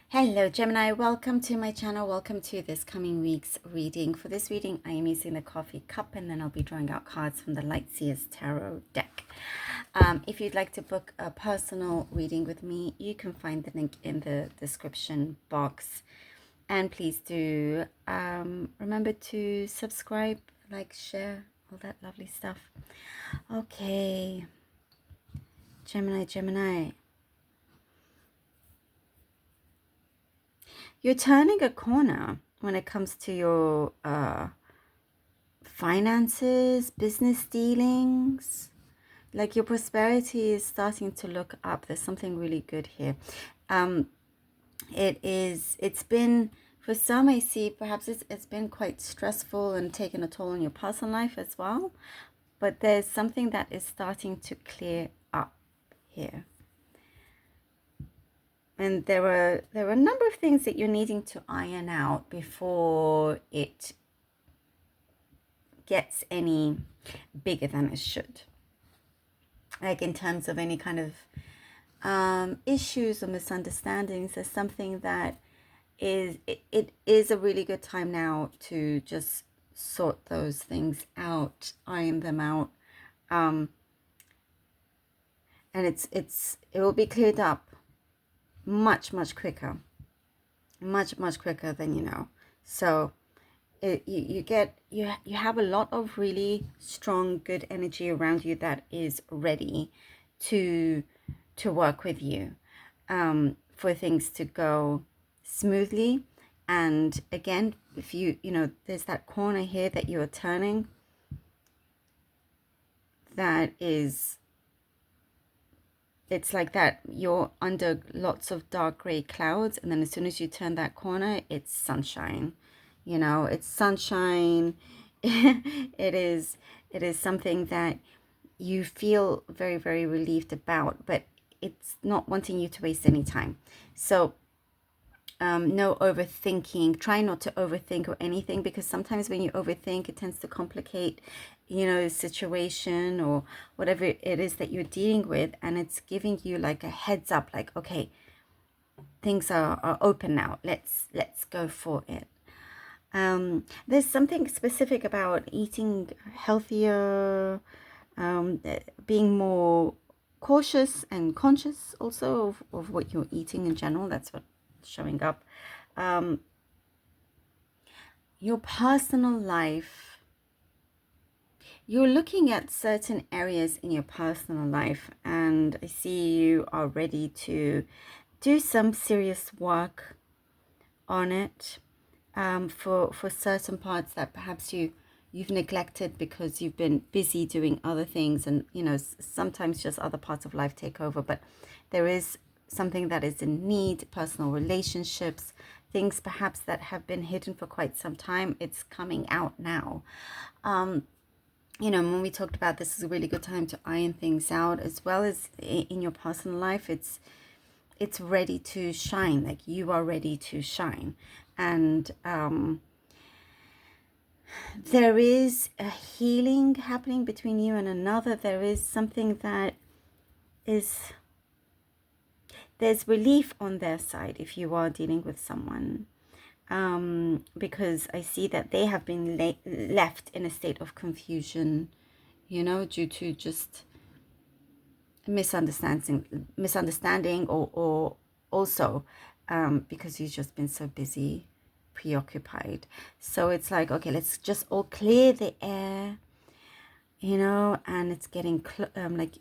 Hello Gemini, welcome to my channel. Welcome to this coming week's reading. For this reading, I am using the coffee cup and then I'll be drawing out cards from the Lightseers Tarot deck. If you'd like to book a personal reading with me, you can find the link in the description box. And please do remember to subscribe, like, share, all that lovely stuff. Okay, Gemini. You're turning a corner when it comes to your finances, business dealings. Like your prosperity is starting to look up. There's something really good here. It's been, for some I see, perhaps it's been quite stressful and taken a toll on your personal life as well. But there's something that is starting to clear up here. And there were a number of things that you're needing to iron out before it gets any bigger than it should. Like in terms of any kind of issues or misunderstandings, there's something that it is a really good time now to just sort those things out, iron them out, and it will be cleared up much quicker, much quicker than you know. So you have a lot of really strong, good energy around you that is ready to work with you, for things to go smoothly. And again, if you know, there's that corner here that you're turning that is, it's like that you're under lots of dark gray clouds, and then as soon as you turn that corner, it's sunshine. You know, it's sunshine. it is something that you feel very relieved about, but it's not wanting you to waste any time. So no overthinking. Try not to overthink or anything, because sometimes when you overthink, it tends to complicate, you know, situation or whatever it is that you're dealing with, and it's giving you like a heads up, like, okay, things are open now, let's go for it. There's something specific about eating healthier, being more cautious and conscious also of what you're eating in general. That's what's showing up. Your personal life, you're looking at certain areas in your personal life, and I see you are ready to do some serious work on it, for certain parts that perhaps you've neglected because you've been busy doing other things, and you know, sometimes just other parts of life take over. But there is something that is in need, personal relationships, things perhaps that have been hidden for quite some time. It's coming out now. You know, when we talked about this is a really good time to iron things out, as well as in your personal life. It's ready to shine, like you are ready to shine. And there is a healing happening between you and another. There is something that is, there's relief on their side if you are dealing with someone, because I see that they have been left in a state of confusion, you know, due to just misunderstanding or also because you've just been so busy, preoccupied. So it's like, okay, let's just all clear the air, you know, and it's getting like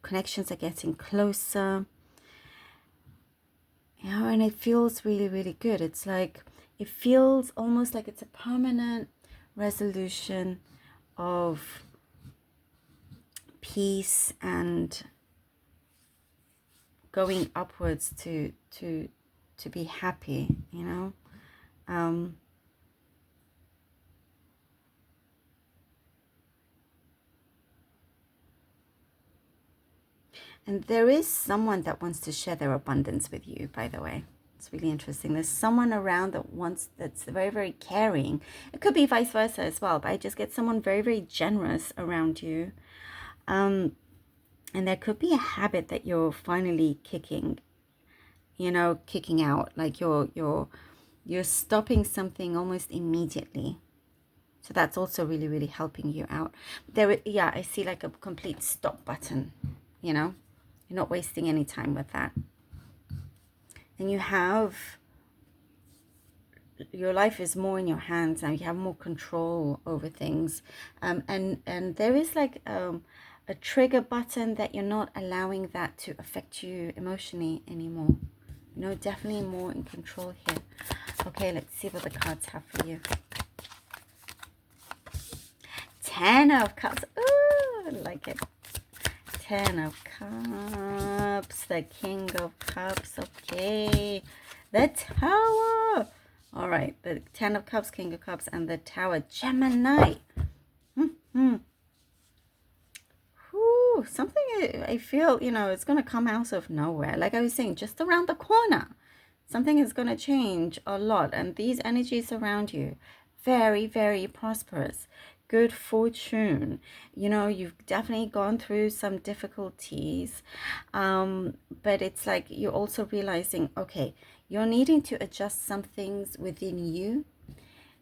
connections are getting closer, you know, and it feels really good. It's like, it feels almost like it's a permanent resolution of peace and going upwards to be happy, you know. And there is someone that wants to share their abundance with you, by the way. It's really interesting. There's someone around that's very caring. It could be vice versa as well, but I just get someone very generous around you. And there could be a habit that you're finally kicking, you know, kicking out, like you're stopping something almost immediately. So that's also really, really helping you out. Yeah, I see like a complete stop button, you know, you're not wasting any time with that. And you have, your life is more in your hands now. You have more control over things. And there is like a trigger button that you're not allowing that to affect you emotionally anymore. You know, definitely more in control here. Okay, let's see what the cards have for you. 10 of Cups. Ooh, I like it. 10 of Cups. The King of Cups. Okay. The Tower. All right. The 10 of Cups, King of Cups, and the Tower. Gemini. Whew, something I feel, you know, it's going to come out of nowhere. Like I was saying, just around the corner. Something is going to change a lot. And these energies around you, very, very prosperous. Good fortune. You know, you've definitely gone through some difficulties. But it's like you're also realizing, okay, you're needing to adjust some things within you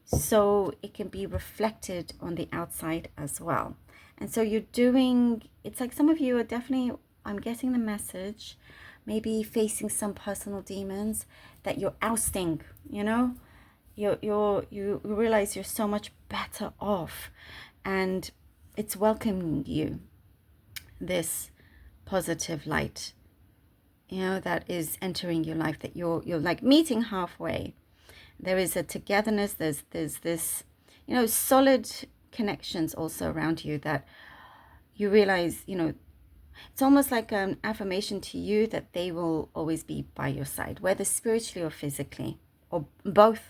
so it can be reflected on the outside as well. And so you're doing, it's like some of you are definitely, I'm getting the message, maybe facing some personal demons that you're ousting, you know, you realize you're so much better off, and it's welcoming you, this positive light, you know, that is entering your life, that you're like meeting halfway. There is a togetherness, there's this, you know, solid connections also around you that you realize, you know, it's almost like an affirmation to you that they will always be by your side, whether spiritually or physically, or both.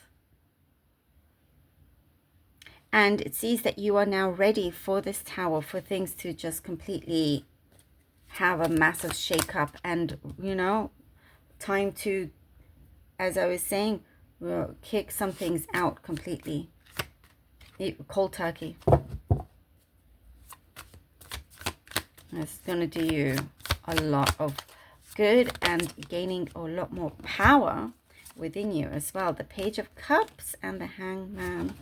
And it sees that you are now ready for this Tower, for things to just completely have a massive shake-up, and, you know, time to, as I was saying, kick some things out completely. Cold turkey. It's going to do you a lot of good and gaining a lot more power within you as well. The Page of Cups and the Hangman.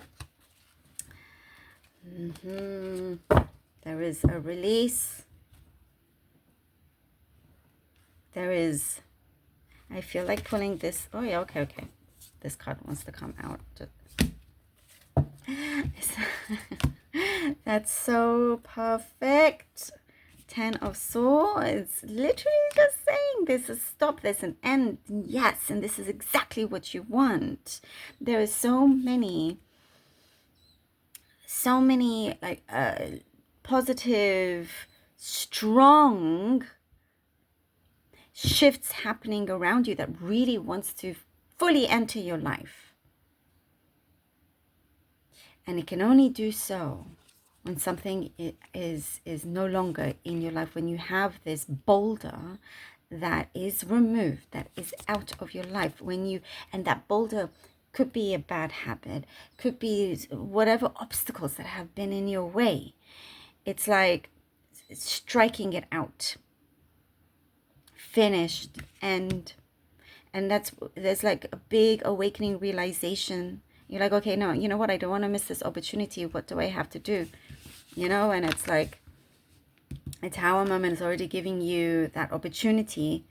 There is a release. There is, I feel like pulling this. Oh yeah, okay. This card wants to come out. That's so perfect. 10 of Swords. It's literally just saying this is stop, there's an end. Yes, and this is exactly what you want. There are so many like positive, strong shifts happening around you that really wants to fully enter your life. And it can only do so when something is no longer in your life, when you have this boulder that is removed, that is out of your life, when you, and that boulder could be a bad habit, could be whatever obstacles that have been in your way. It's like striking it out, finished, and there's like a big awakening realization. You're like, okay, no, you know what, I don't want to miss this opportunity. What do I have to do? You know, and it's like a Tower moment is already giving you that opportunity,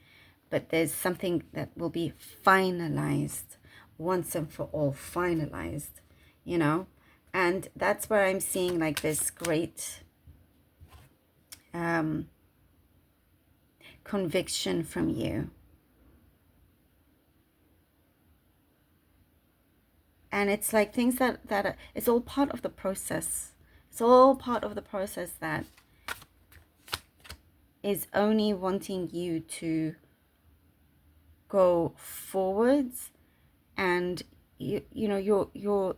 but there's something that will be finalized once and for all, finalized, you know. And that's where I'm seeing like this great conviction from you. And it's like things that are, it's all part of the process. It's all part of the process that is only wanting you to go forwards, and you know your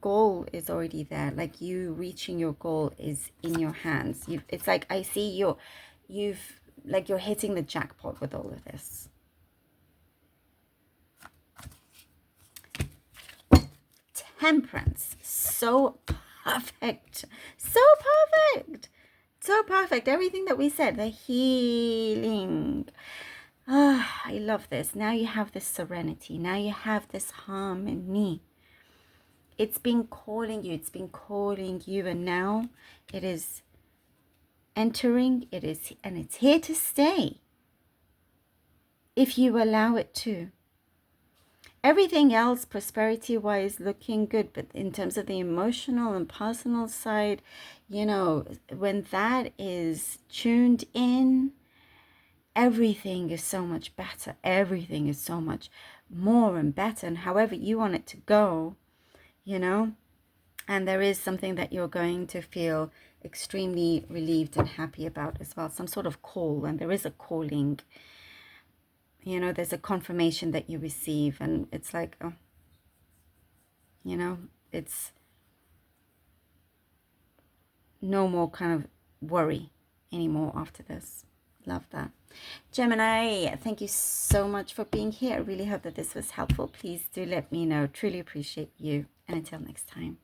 goal is already there. Like, you reaching your goal is in your hands. It's like I see you're hitting the jackpot with all of this. Temperance, so perfect, so perfect, so perfect. Everything that we said, the healing, Ah, I love this. Now you have this serenity. Now you have this harmony. It's been calling you. It's been calling you. And now it is entering. It is, and it's here to stay if you allow it to. Everything else, prosperity-wise, looking good. But in terms of the emotional and personal side, you know, when that is tuned in, everything is so much better. Everything is so much more and better. And however you want it to go, you know, and there is something that you're going to feel extremely relieved and happy about as well. Some sort of call, and there is a calling. You know, there's a confirmation that you receive, and it's like, oh, you know, it's no more kind of worry anymore after this. Love that. Gemini, thank you so much for being here. I really hope that this was helpful. Please do let me know. Truly appreciate you. And until next time.